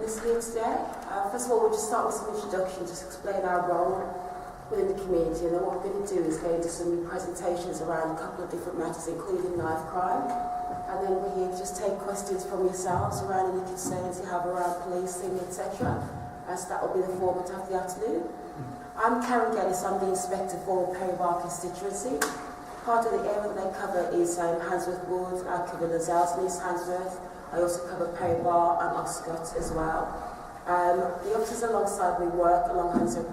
listening today. First of all, we'll just start with some introduction, just explain our role within the community, and then what we're going to do is go into some presentations around a couple of different matters, including knife crime, and then we just take questions from yourselves around any concerns you have around policing, etc. As that will be the format of the afternoon. I'm Karen Geddes, I'm the Inspector for Perry Barr constituency. Part of the area that I cover is Handsworth Ward. I cover the Zales and East Handsworth. I also cover Perry Barr and Oscott as well. The officers alongside me work along Handsworth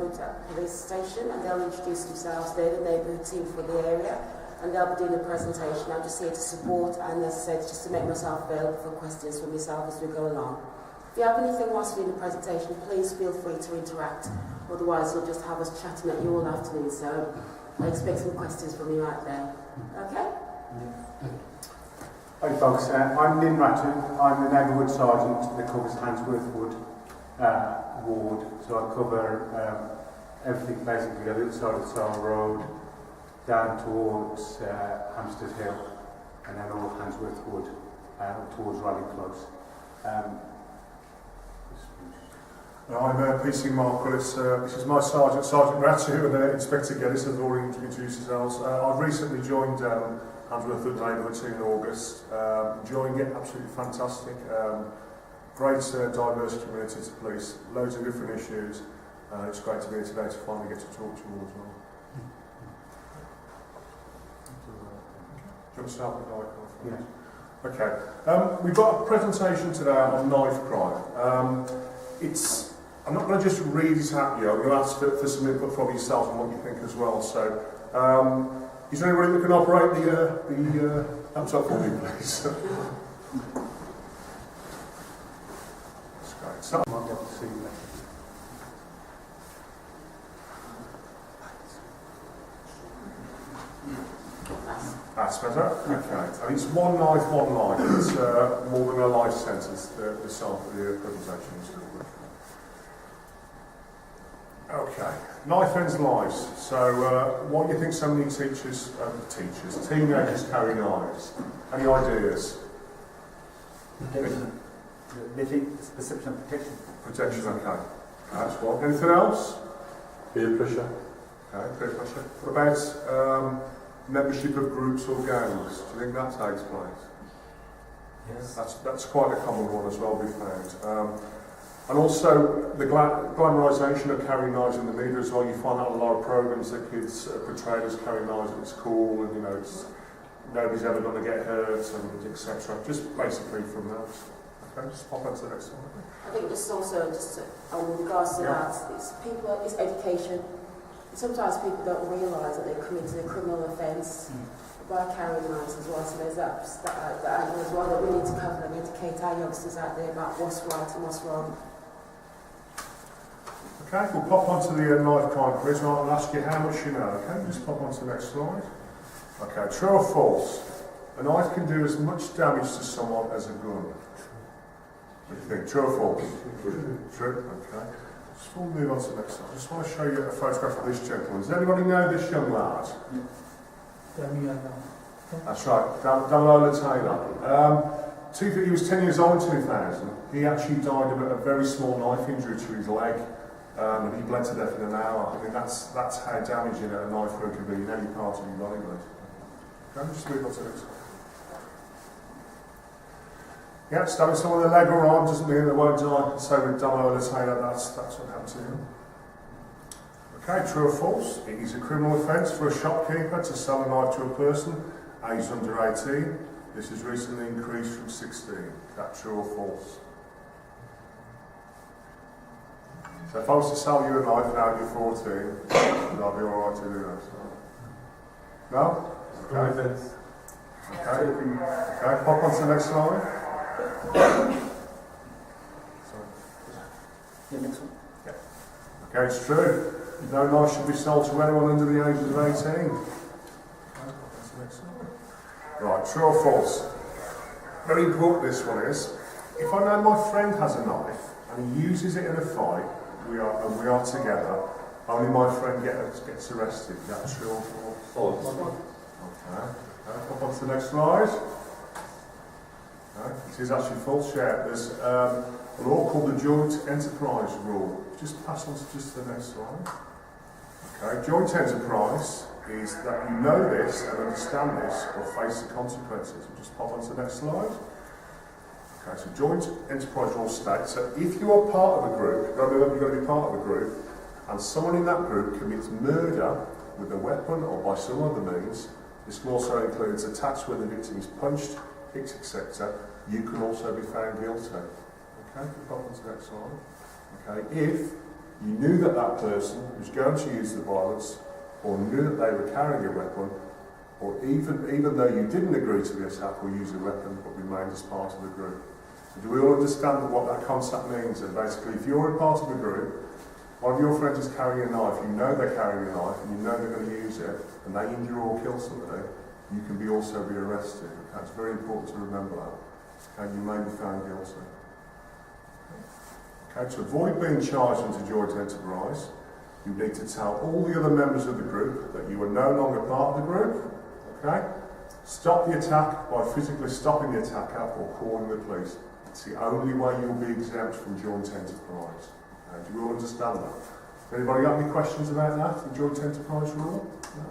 Police Station, and they'll introduce themselves. They're the neighbourhood team for the area, and they'll be doing a presentation. I'm just here to support, and as I said, just to make myself available for questions from yourself as we go along. If you have anything whilst we're in the presentation, please feel free to interact. Otherwise, you'll just have us chatting at you all afternoon. So I expect some questions from you out there. Okay? Hi folks, I'm Lynn Ratton. I'm the neighbourhood sergeant that covers Handsworth Wood ward. So I cover everything basically on the other side of Sale Road, down towards Hampstead Hill, and then all of Handsworth Wood up towards Raleigh Close. I'm PC Mark Willis. This is my sergeant, Sergeant Rattu, and Inspector Geddes have already introduced themselves. I've recently joined Handsworth Wood neighbourhood team in August. Enjoying it, absolutely fantastic. Great diverse community to police, loads of different issues. It's great to be here today to finally get to talk to you all as well. Do you want to start with knife crime? Yeah. Okay. We've got a presentation today on knife crime. I'm not going to just read it out to you. I'm going to ask for some input from yourself and what you think as well. So, is there anybody that can operate the laptop for me, please? That's great. So, I might be able to see you later. That's better. Okay. And it's one knife, one life. It's more than a life sentence. The start of the presentation is called. Okay, knife ends lives. So, why do you think so many teenagers carry knives? Any ideas? They think it's perception of protection. Protection, okay. That's one. Anything else? Peer pressure. Okay, peer pressure. What about membership of groups or gangs? Do you think that takes place? Yes. That's quite a common one as well, we've found. And also the glamorisation of carrying knives in the media as well. You find out a lot of programmes that kids portray as carrying knives, and it's cool, and it's nobody's ever going to get hurt, and etc. Just basically from that. Okay, just pop on to the next one. I think just also, with regards to that, it's education. Sometimes people don't realise that they're committing a criminal offence by carrying knives as well. So there's that angle as well that we need to cover and educate our youngsters out there about what's right and what's wrong. Okay, we'll pop on to the knife crime quiz, and I'll ask you how much you know. Okay, just pop on to the next slide. Okay, true or false? A knife can do as much damage to someone as a gun. What do you think? True or false? True. Okay. Just we'll move on to the next slide. I just want to show you a photograph of this gentleman. Does anybody know this young lad? That's right, Daniel Taylor. He was 10 years old in 2000. He actually died of a very small knife injury to his leg, and he bled to death in an hour. I mean, that's how damaging a knife wound can be in any part of your body. Okay, just move on to the next one. Yeah, stabbing someone in the leg or arm doesn't mean they won't die. So with Daniel Taylor, that's what happened to him. Okay, true or false? It is a criminal offence for a shopkeeper to sell a knife to a person aged under 18. This has recently increased from 16. Is that true or false? So if I was to sell you a knife now you're 14, then I'd be alright to do that. No? Okay. Okay, pop on to the next slide. Yeah, next one. Yeah. Okay, it's true. No knife should be sold to anyone under the age of 18. Right, true or false? Very important this one is. If I know my friend has a knife and he uses it in a fight, we are together, only my friend gets arrested. Is that true or false? False. Okay. Pop on to the next slide. No, it is actually false. Yeah, there's a a law called the Joint Enterprise Rule. Just pass on to just the next slide. Okay, joint enterprise is that you know this and understand this or face the consequences. We'll just pop on to the next slide. Okay, so joint enterprise rule states that if you are part of a group, you've got to be part of a group, and someone in that group commits murder with a weapon or by some other means, this can also include attacks when the victim is punched, kicked, etc. You can also be found guilty. Okay, pop on to the next slide. Okay, if you knew that that person was going to use the violence, or knew that they were carrying a weapon, or even though you didn't agree to the attack or use a weapon, but remained as part of the group. So do we all understand what that concept means? And basically, if you're a part of a group, one of your friends is carrying a knife, you know they're carrying a knife, and you know they're going to use it, and they injure or kill somebody, you can also be arrested. Okay? It's very important to remember that. Okay? You may be found guilty. Okay, to avoid being charged into joint enterprise, you need to tell all the other members of the group that you are no longer part of the group. Okay? Stop the attack by physically stopping the attacker or calling the police. It's the only way you'll be exempt from joint enterprise. Okay, do you all understand that? Anybody got any questions about that, the joint enterprise rule? No?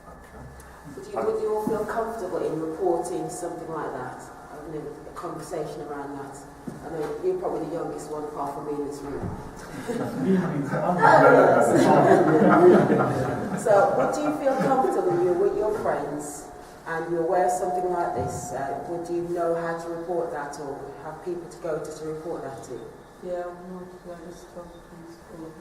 Okay. Would you all feel comfortable in reporting something like that? Having a conversation around that? I know you're probably the youngest one apart from me in this room. So, would you feel comfortable you're with your friends and you're aware of something like this? Would you know how to report that or have people to go to report that to? Yeah, I just talk to school.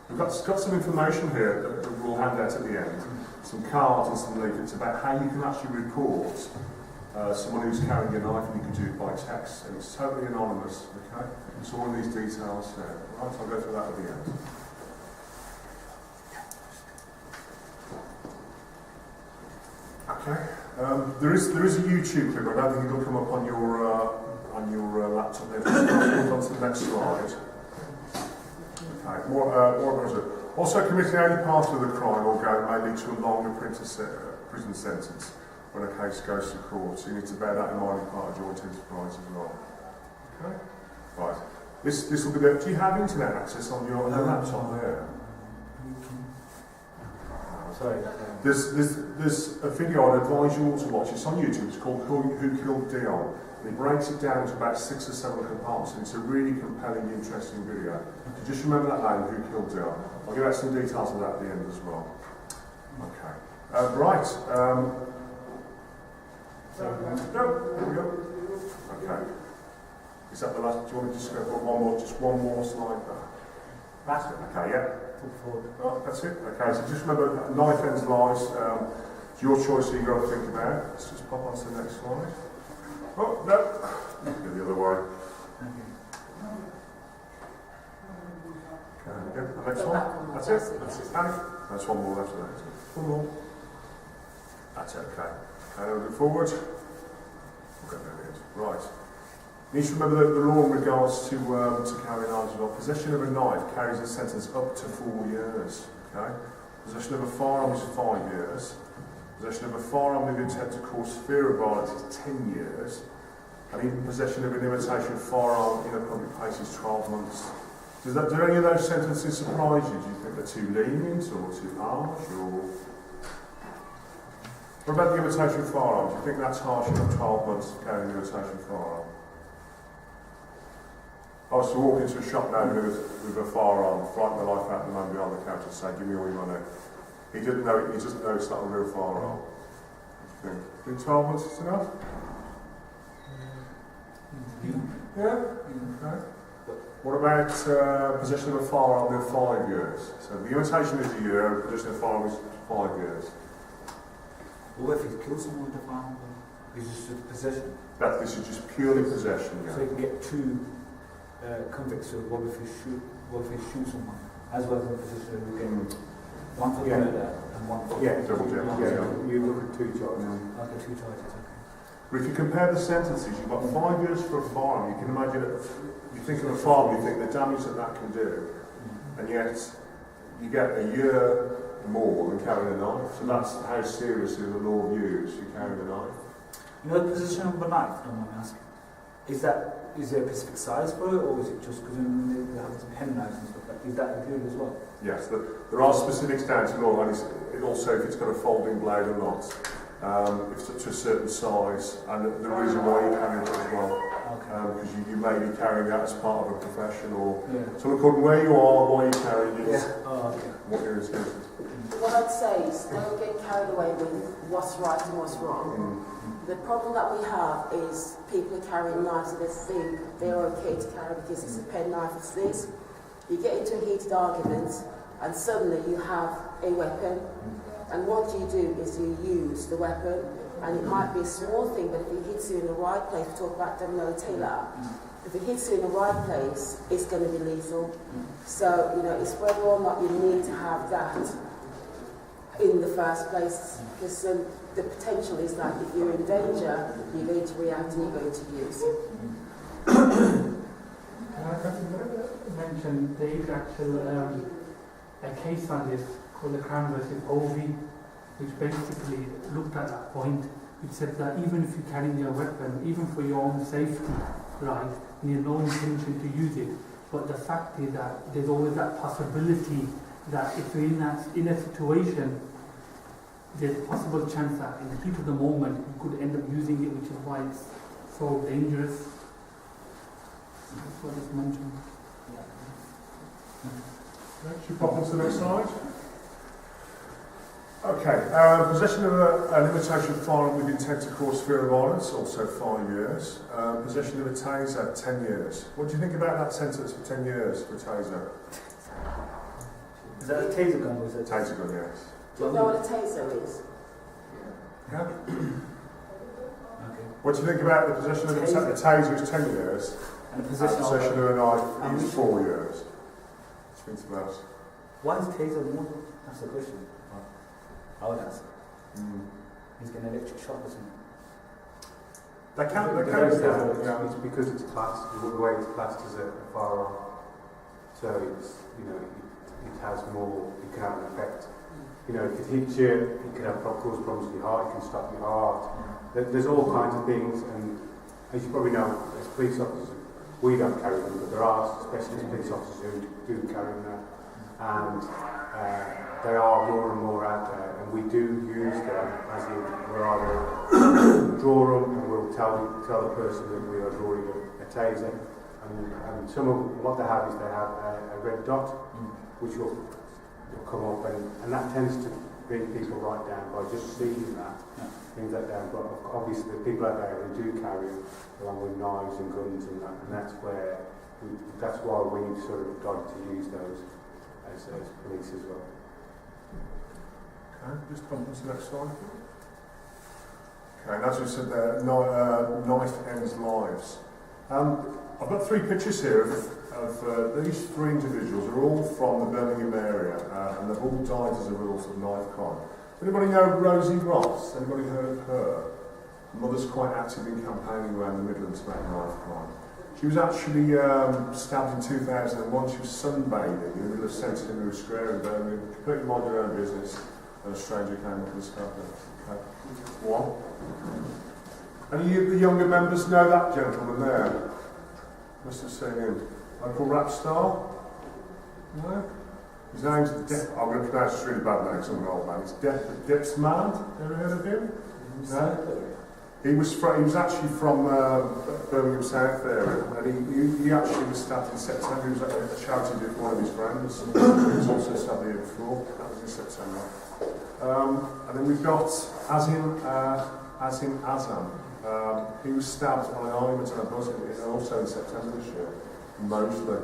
We've got some information here that we'll hand out at the end. Some cards and some leaflets about how you can actually report someone who's carrying a knife, and you can do it by text, and it's totally anonymous, okay? So all of these details there. Right, I'll go through that at the end. Okay. There is a YouTube clip. I don't think it'll come up on your laptop there. Move on to the next slide. Okay. More about it. Also, committing any part of the crime or go may lead to a longer prison sentence when a case goes to court. So you need to bear that in mind as part of joint enterprise as well. Okay? Right. This will be there. Do you have internet access on your laptop there? Sorry. There's a video I'd advise you all to watch. It's on YouTube. It's called Who Killed Dion. And it breaks it down into about 6 or 7 compartments. And it's a really compelling, interesting video. So just remember that name, Who Killed Dion. I'll give out some details of that at the end as well. Okay. Right. There we go. Okay. Is that the last? Do you want to just go for one more slide back? That's it. Okay, yeah. Oh, that's it. Okay, so just remember, knife ends lies. It's your choice, so you've got to think about. Let's just pop on to the next slide. Oh, no. Go the other way. Okay, the next one. That's it. That's it. That's one more left. One more. That's it. Okay. Okay, we'll go forward. Okay, there it is. Right. You need to remember that the law in regards to carrying arms as well. Possession of a knife carries a sentence up to 4 years. Okay? Possession of a firearm is 5 years. Possession of a firearm with intent to cause fear of violence is 10 years. And even possession of an imitation firearm in a public place is 12 months. Do any of those sentences surprise you? Do you think they're too lenient or too harsh? Or what about the imitation firearm? Do you think that's harsh enough, 12 months for carrying an imitation firearm? I was to walk into a shop now with a firearm, frighten the life out of the man behind the counter and say, give me all your money. He doesn't know it's not a real firearm. What do you think? 12 months is enough? Yeah? Okay. What about possession of a firearm in 5 years? So the imitation is a year, possession of a firearm is 5 years. What if he kills someone with a firearm? Is this just possession? This is just purely possession, yeah. So you can get 2 convicts of what if he shoot someone, as well as a possession of getting one for murder and one for double jeopardy. Yeah, you look at 2 charges. Okay, 2 charges. Okay. But if you compare the sentences, you've got 5 years for a firearm. You can imagine it. You think of a firearm, you think the damage that can do, and yet you get a year more than carrying a knife. So that's how seriously the law views you carrying a knife. You know the position of a knife, don't mind asking? Is there a specific size for it, or is it just because they have some pen knives and stuff like that? Is that included as well? Yes, there are specifics down to law, and it also if it's got a folding blade or not, if it's up to a certain size, and the reason why you carry it as well. Because you may be carrying that as part of a profession, or so according where you are, why you're carrying it, what you're intended. What I'd say is don't get carried away with what's right and what's wrong. The problem that we have is people are carrying knives that they think they're okay to carry because it's a pen knife, it's this. You get into a heated argument and suddenly you have a weapon, and what you do is you use the weapon, and it might be a small thing, but if it hits you in the right place, we talk about Domino Taylor, if it hits you in the right place, it's going to be lethal. So, you know, it's whether or not you need to have that in the first place, because the potential is that if you're in danger, you're going to react and you're going to use. Can I mention there is actually a case on this called the Crown versus OV, which basically looked at that point, which said that even if you're carrying a weapon, even for your own safety, right, and you have no intention to use it, but the fact is that there's always that possibility that if you're in a situation, there's a possible chance that in the heat of the moment you could end up using it, which is why it's so dangerous. That's what it's mentioned. Should we pop onto the next slide? Okay, possession of an imitation firearm with intent to cause fear of violence, also 5 years. Possession of a taser, 10 years. What do you think about that sentence for 10 years for a taser? Is that a taser gun or is it a Taser gun, yes. Do you know what a taser is? Yeah. Okay. What do you think about the possession of a taser is 10 years, And the and possession possession of of a knife is 4 years? Think about it. why is taser more? That's the question. I would answer. He's getting an electric shock or something. They can It's because it's classed, the way it's classed as a firearm. So it's, you know, it has more, it can have an effect. You know, if it hits you, it can have cause problems with your heart, it can stop your heart. There's all kinds of things, and as you probably know, as police officers, we don't carry them, but there are specialist police officers who do carry them, and they are more and more out there, and we do use them as in we're either draw them and we'll tell the person that we are drawing a taser, and some of what they have is they have a red dot which will come up, and that tends to bring people right down by just seeing that, brings that down. But obviously the people out there who do carry them along with knives and guns and that, and that's why we've sort of started to use those as police as well. Okay, just bump into the next slide. Okay, and as we said there, knife ends lives. I've got 3 pictures here of these 3 individuals. They're all from the Birmingham area, and they've all died as a result of knife crime. Does anybody know Rosie Ross? Anybody heard of her? Her mother's quite active in campaigning around the Midlands about knife crime. She was actually stabbed in 2001. She was sunbathing in the middle of Centenary Square in Birmingham, completely minding her own business, and a stranger came up and stabbed her. Okay. What? Any of the younger members know that gentleman there? Must have seen him. Local rap star? No? His name's I'm going to pronounce this really bad name because I'm an old man. It's Depsman. Ever heard of him? No? He was actually from Birmingham South area, and he actually was stabbed in September. He was at a charity dinner for one of his friends. He was also stabbed the year before. That was in September. And then we've got Azim Azam. He was stabbed on an argument on a bus, also in September this year, in Moseley.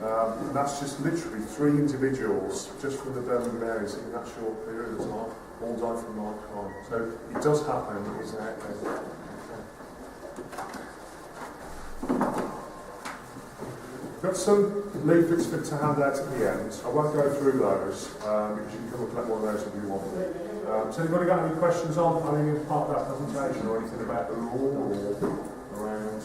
And that's just literally 3 individuals just from the Birmingham area in that short period of time, all died from knife crime. So it does happen, it is out there. Got some leaflets to hand out at the end. I won't go through those because you can come and collect one of those if you want. So anybody got any questions on any part of that presentation or anything about the law or around